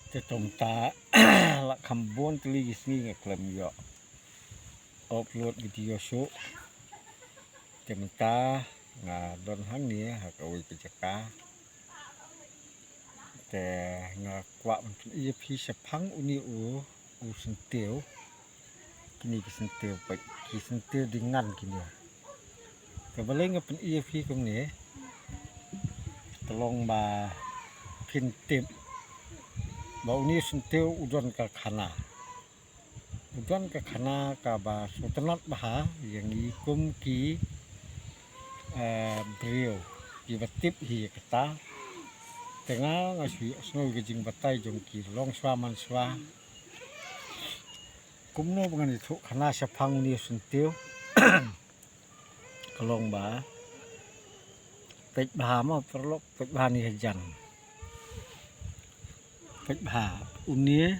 Te tomta la kambon tuli gisni ngeklem yo upload video show temta nga don hang ni ha ka wi pejaka te nga kwa ia phi sepang uni u sentiu kini ki sentiu pa ki sentiu dengan kini ke baleng pen ia phi kum ni tolong ba pintip bau ni sentiu udon ka khana ka ba sutanat baha yang ikum ki brio ki batip hi kata tengah ngasui snow gejing batai jong ki long swa man swa kumno bangan itu khana sapang ni sentiu kalong ba pej baha ma perlok pej baha ni hajan pej baha unie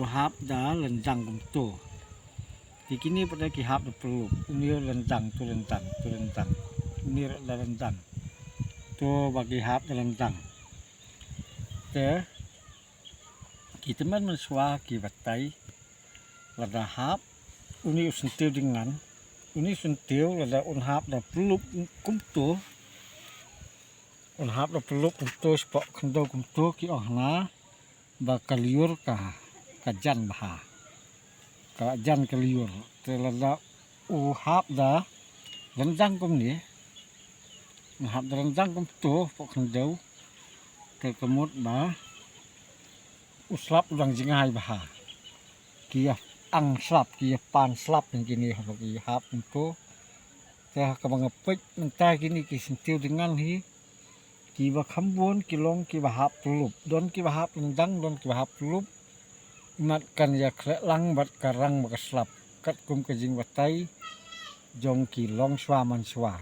uhap da lenjang kumto dikini pada ki hap da perlu unie lenjang tu lenjang unie da lenjang tu bagi hap da lenjang te kita man menswa ki batai lada hap uni sentiu dengan uni sentiu lada unhap da perlu kumto unhap da perlu kumto spok kendo kumto ki ohna bakaliur ka kajan baha kajan kaliur telada uhap da lenjang kum ni uhap da lenjang kum to pok kendo te kemut ba uslap udang jingai baha kia ang slap kia pan slap yang kini bagi hap to te ka bangapej mentai kini ki sentiu dengan hi ki ba khambon ki long ki ba hap pelup don ki ba hap lenjang don ki ba hap pelup mat kan ya lang bat karang ba slap kat kum ke jing batai jong ki long swa man swa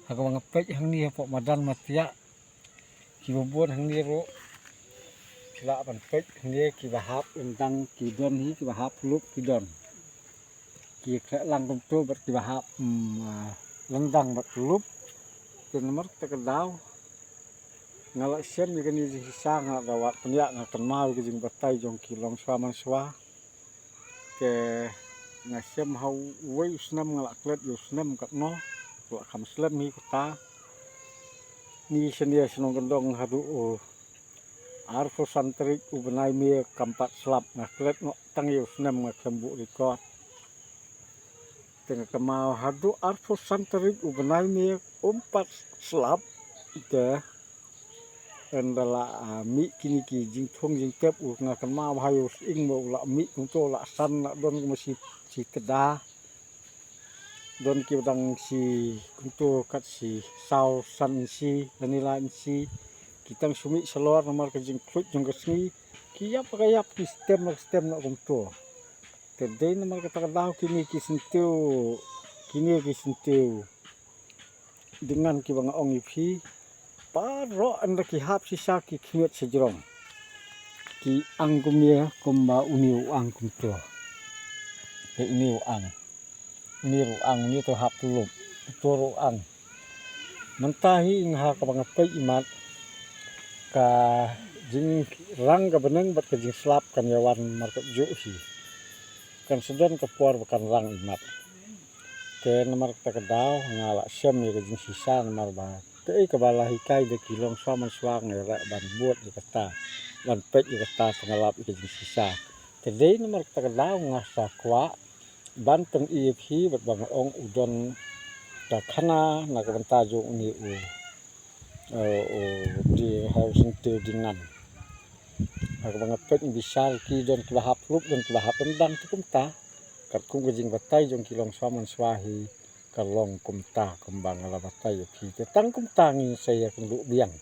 ha ka bangapej hang ni pok madan matia ki bobon hang ni ro la ban pej hang ni ki ba hap lenjang ki don hi ki ba hap pelup ki don ki lang kum tu bat ki ba hap lenjang bat pelup ten nomor tekadau ngalak sem ni kani sisa ngalak dawat penyak ngakan mau ke jing batai jong ki long swa man swa ke ngasem hau wei usnam ngalak klet usnam kakno wa kham slem hi kota ni senia senong gendong hadu arfo santrik ubenai me kampat slap ngaklet no tang usnam ngakambu record tengah kemau hadu arfo santrik ubenai me umpat slap ke endala mi kini ki jing thong jing tep ngakan mau hayo ing mo la mi kunto la san la don masih si keda don ki dang si kunto kat si sau san si danilan si kitang sumi salor nomor ke jing klut jong kesni kiyap kayap ki stem na kunto tede nomor kata daw kini ki sentiu dengan ki bang ong ipi paro anda ki hap sisa ki khmiet sejrong ki angkumia kumba uniu angkum to ke uniu ang ni to hap tuluk to ro ang mentahi ngha ka bangapai imat ka jing rang ka beneng bat ka jing slap kan yawan market ju hi kan sedon ka por kan rang imat ke nomor ta ka daw ngala sem ni ka jing sisa nomor ba te ka balahi kai de kilong saman swang ra ban buat di kata ban pet di kata pengalap ke sisa te dei nomor ta daw ngasa kwa ban teng ep bat bang ong udon ta khana na ka banta jo ni di housing te dengan ka bang pet bisal ki don ki bahap rup don ki bahap endang tukumta kat kum ke jing batai jong kilong saman swahi kalong kumta kembang ala batai ki tetang kumta ngi saya kenduk biang